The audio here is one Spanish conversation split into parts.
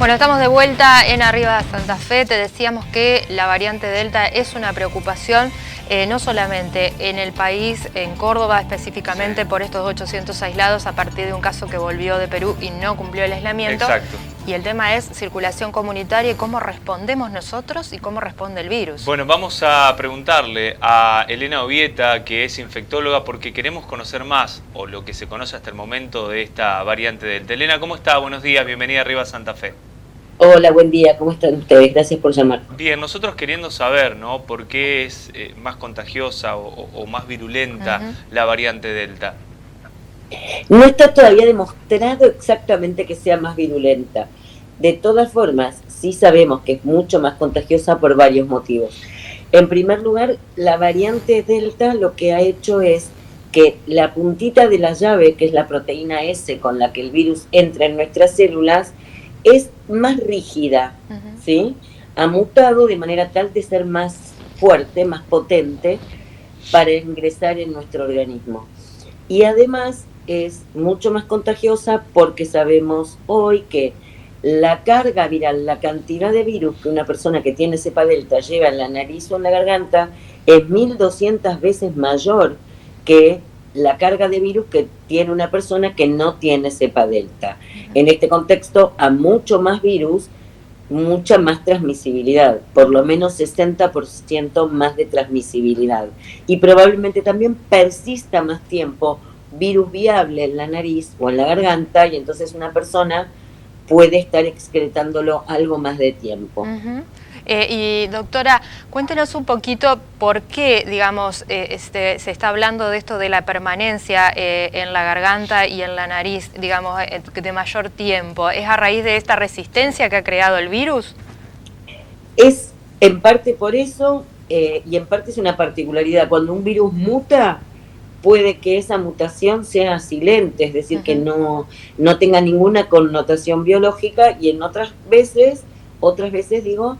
Bueno, estamos de vuelta en Arriba de Santa Fe. Te decíamos que la variante Delta es una preocupación, no solamente en el país, en Córdoba específicamente, por estos 800 aislados a partir de un caso que volvió de Perú y no cumplió el aislamiento. Exacto. Y el tema es circulación comunitaria y cómo respondemos nosotros y cómo responde el virus. Bueno, vamos a preguntarle a Elena Ovieta, que es infectóloga, porque queremos conocer más, o lo que se conoce hasta el momento, de esta variante Delta. Elena, ¿cómo está? Buenos días, bienvenida Arriba a Santa Fe. Hola, buen día, ¿cómo están ustedes? Gracias por llamar. Bien, nosotros queriendo saber, ¿no?, por qué es más contagiosa o más virulenta la variante Delta. No está todavía demostrado exactamente que sea más virulenta. De todas formas, sí sabemos que es mucho más contagiosa por varios motivos. En primer lugar, la variante Delta lo que ha hecho es que la puntita de la llave, que es la proteína S con la que el virus entra en nuestras células, es más rígida, ¿sí? Ha mutado de manera tal de ser más fuerte, más potente para ingresar en nuestro organismo. Y además es mucho más contagiosa porque sabemos hoy que la carga viral, la cantidad de virus que una persona que tiene cepa delta lleva en la nariz o en la garganta es 1200 veces mayor que la carga de virus que tiene una persona que no tiene cepa delta. En este contexto, a mucho más virus, mucha más transmisibilidad, por lo menos 60% más de transmisibilidad. Y probablemente también persista más tiempo virus viable en la nariz o en la garganta, y entonces una persona puede estar excretándolo algo más de tiempo. Y doctora, cuéntenos un poquito por qué, digamos, se está hablando de esto de la permanencia en la garganta y en la nariz, digamos, de mayor tiempo. ¿Es a raíz de esta resistencia que ha creado el virus? Es en parte por eso, y en parte es una particularidad. Cuando un virus muta, puede que esa mutación sea silente, es decir, que no tenga ninguna connotación biológica, y en otras veces digo,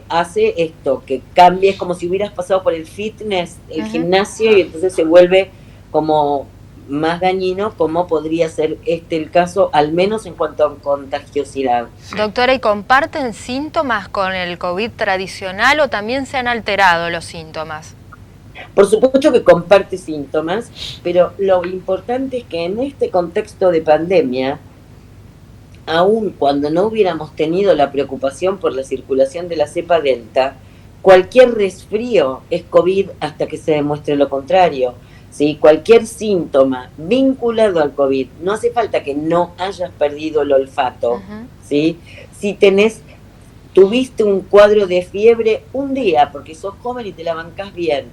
hace esto, que cambie, es como si hubieras pasado por el fitness, el gimnasio, y entonces se vuelve como más dañino, como podría ser el caso, al menos en cuanto a contagiosidad. Doctora, ¿y comparten síntomas con el COVID tradicional o también se han alterado los síntomas? Por supuesto que comparte síntomas, pero lo importante es que en este contexto de pandemia, aun cuando no hubiéramos tenido la preocupación por la circulación de la cepa Delta, cualquier resfrío es COVID hasta que se demuestre lo contrario, ¿sí? Cualquier síntoma vinculado al COVID, no hace falta que no hayas perdido el olfato, ¿sí? Si tuviste un cuadro de fiebre un día, porque sos joven y te la bancás bien,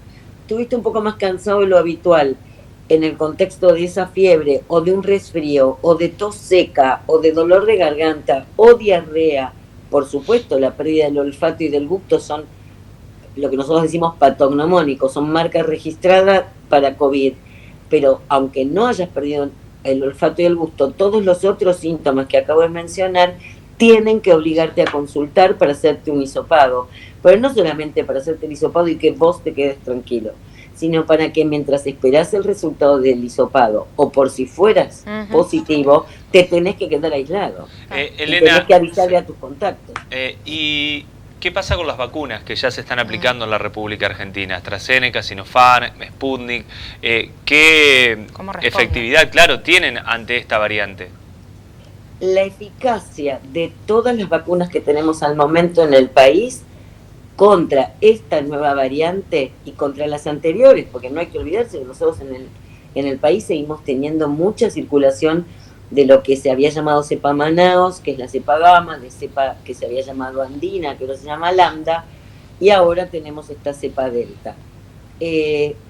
tuviste un poco más cansado de lo habitual, en el contexto de esa fiebre, o de un resfrío, o de tos seca, o de dolor de garganta, o diarrea, por supuesto la pérdida del olfato y del gusto son lo que nosotros decimos patognomónicos, son marcas registradas para COVID, pero aunque no hayas perdido el olfato y el gusto, todos los otros síntomas que acabo de mencionar tienen que obligarte a consultar para hacerte un hisopado, pero no solamente para hacerte el hisopado y que vos te quedes tranquilo, sino para que mientras esperás el resultado del hisopado, o por si fueras positivo, te tenés que quedar aislado. Elena, y tenés que avisarle a tus contactos. ¿Y qué pasa con las vacunas que ya se están aplicando en la República Argentina? AstraZeneca, Sinopharm, Sputnik, ¿qué efectividad, claro, tienen ante esta variante? La eficacia de todas las vacunas que tenemos al momento en el país contra esta nueva variante y contra las anteriores, porque no hay que olvidarse que nosotros en el país seguimos teniendo mucha circulación de lo que se había llamado cepa Manaos, que es la cepa Gamma, de cepa que se había llamado Andina, que ahora se llama Lambda, y ahora tenemos esta cepa Delta.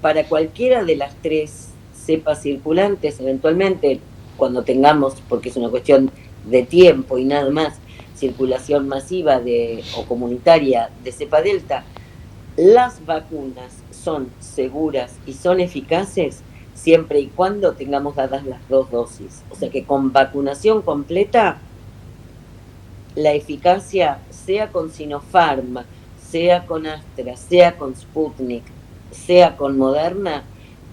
Para cualquiera de las tres cepas circulantes, eventualmente, cuando tengamos, porque es una cuestión de tiempo y nada más, circulación masiva o comunitaria de cepa Delta, las vacunas son seguras y son eficaces siempre y cuando tengamos dadas las 2 dosis. O sea que con vacunación completa, la eficacia, sea con Sinopharm, sea con Astra, sea con Sputnik, sea con Moderna,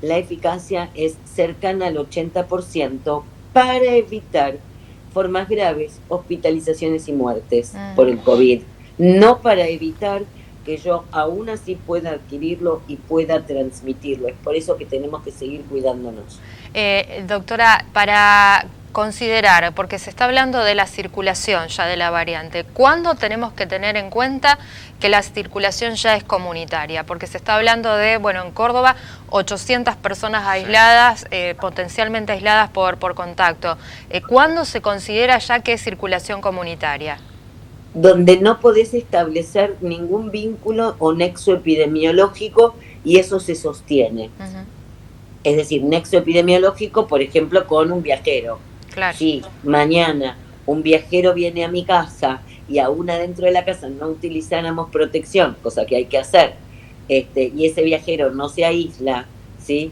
la eficacia es cercana al 80% para evitar formas graves, hospitalizaciones y muertes por el COVID, no para evitar que yo aún así pueda adquirirlo y pueda transmitirlo. Es por eso que tenemos que seguir cuidándonos. Doctora, para considerar, porque se está hablando de la circulación ya de la variante, ¿cuándo tenemos que tener en cuenta que la circulación ya es comunitaria? Porque se está hablando de, bueno, en Córdoba, 800 personas aisladas, potencialmente aisladas por contacto. ¿Cuándo se considera ya que es circulación comunitaria? Donde no podés establecer ningún vínculo o nexo epidemiológico y eso se sostiene. Es decir, nexo epidemiológico, por ejemplo, con un viajero. Claro. Si mañana un viajero viene a mi casa y aún adentro de la casa no utilizáramos protección, cosa que hay que hacer, y ese viajero no se aísla, ¿sí?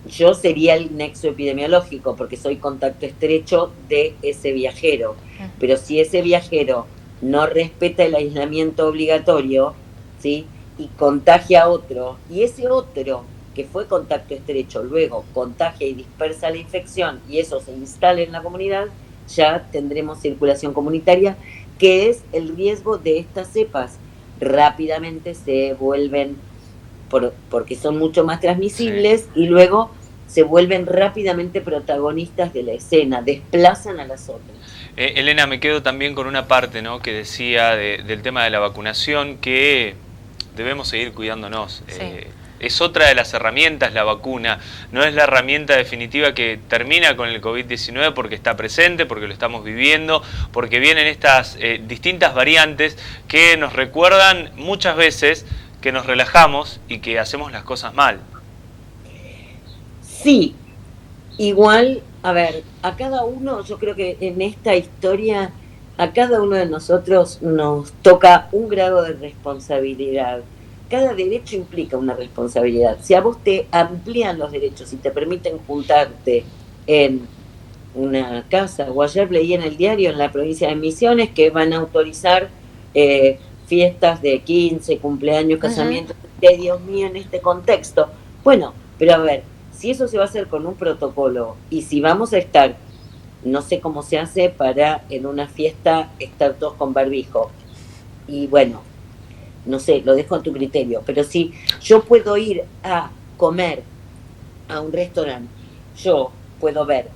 Yo sería el nexo epidemiológico porque soy contacto estrecho de ese viajero. Pero si ese viajero no respeta el aislamiento obligatorio, ¿sí? Y contagia a otro, y ese otro que fue contacto estrecho luego contagia y dispersa la infección y eso se instala en la comunidad, ya tendremos circulación comunitaria, que es el riesgo de estas cepas. Rápidamente se vuelven, porque son mucho más transmisibles, y luego se vuelven rápidamente protagonistas de la escena, desplazan a las otras. Elena, me quedo también con una parte, ¿no?, que decía del tema de la vacunación, que debemos seguir cuidándonos. Sí. Es otra de las herramientas la vacuna, no es la herramienta definitiva que termina con el COVID-19 porque está presente, porque lo estamos viviendo, porque vienen estas distintas variantes que nos recuerdan muchas veces que nos relajamos y que hacemos las cosas mal. Sí, igual, a ver, a cada uno, yo creo que en esta historia, a cada uno de nosotros nos toca un grado de responsabilidad. Cada derecho implica una responsabilidad. Si a vos te amplían los derechos y te permiten juntarte en una casa, o ayer leí en el diario en la provincia de Misiones que van a autorizar fiestas de 15, cumpleaños, casamientos, de Dios mío, en este contexto. Bueno, pero a ver, si eso se va a hacer con un protocolo y si vamos a estar, no sé cómo se hace para en una fiesta estar todos con barbijo, y bueno, no sé, lo dejo a tu criterio, pero si yo puedo ir a comer a un restaurante, yo puedo ver,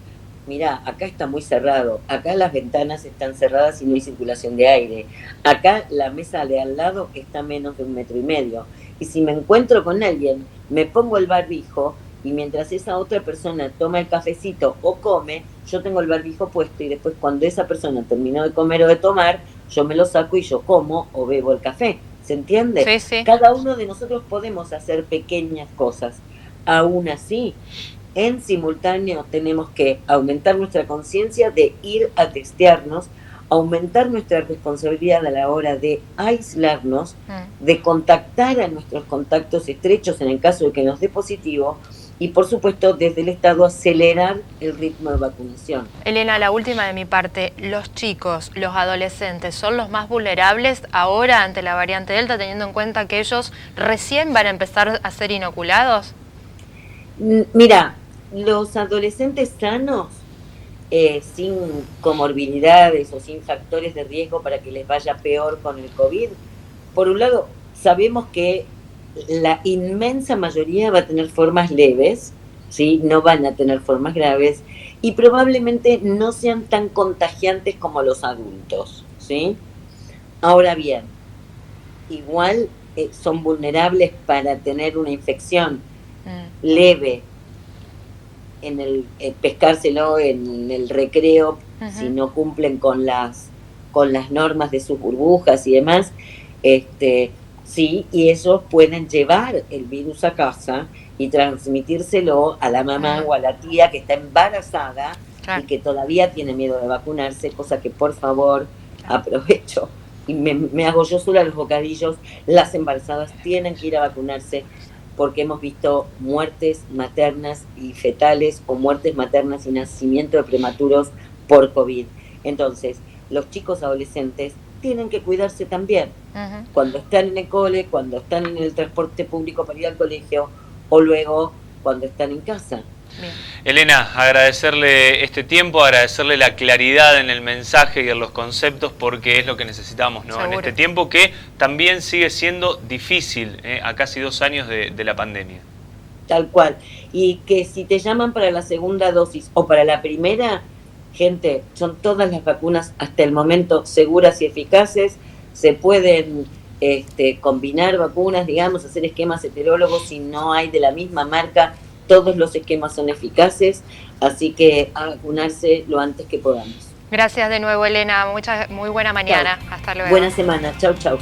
mirá, acá está muy cerrado, acá las ventanas están cerradas y no hay circulación de aire, acá la mesa de al lado está a menos de 1,5 metros, y si me encuentro con alguien, me pongo el barbijo, y mientras esa otra persona toma el cafecito o come, yo tengo el barbijo puesto, y después cuando esa persona terminó de comer o de tomar, yo me lo saco y yo como o bebo el café. ¿Se entiende? Sí, sí. Cada uno de nosotros podemos hacer pequeñas cosas. Aún así, en simultáneo tenemos que aumentar nuestra conciencia de ir a testearnos, aumentar nuestra responsabilidad a la hora de aislarnos, de contactar a nuestros contactos estrechos en el caso de que nos dé positivo, y por supuesto desde el Estado acelerar el ritmo de vacunación. Elena, la última de mi parte, los chicos, los adolescentes, ¿son los más vulnerables ahora ante la variante Delta, teniendo en cuenta que ellos recién van a empezar a ser inoculados? Mira, los adolescentes sanos, sin comorbilidades o sin factores de riesgo para que les vaya peor con el COVID, por un lado, sabemos que la inmensa mayoría va a tener formas leves, ¿sí? No van a tener formas graves y probablemente no sean tan contagiantes como los adultos, ¿sí? Ahora bien, igual son vulnerables para tener una infección leve en el pescárselo en el recreo, si no cumplen con las normas de sus burbujas y demás, sí, y ellos pueden llevar el virus a casa y transmitírselo a la mamá o a la tía que está embarazada y que todavía tiene miedo de vacunarse, cosa que por favor aprovecho y me hago yo sola los bocadillos. Las embarazadas tienen que ir a vacunarse porque hemos visto muertes maternas y fetales o muertes maternas y nacimiento de prematuros por COVID. Entonces, los chicos adolescentes tienen que cuidarse también. Cuando están en el cole, cuando están en el transporte público para ir al colegio o luego cuando están en casa. Bien. Elena, agradecerle este tiempo, agradecerle la claridad en el mensaje y en los conceptos, porque es lo que necesitamos, ¿no? En este tiempo que también sigue siendo difícil, a casi 2 años de la pandemia. Tal cual. Y que si te llaman para la segunda dosis o para la primera, gente, son todas las vacunas hasta el momento seguras y eficaces. Se pueden combinar vacunas, digamos, hacer esquemas heterólogos si no hay de la misma marca. Todos los esquemas son eficaces, así que a vacunarse lo antes que podamos. Gracias de nuevo, Elena. Muy buena mañana. Chau. Hasta luego. Buena semana. Chau, chau.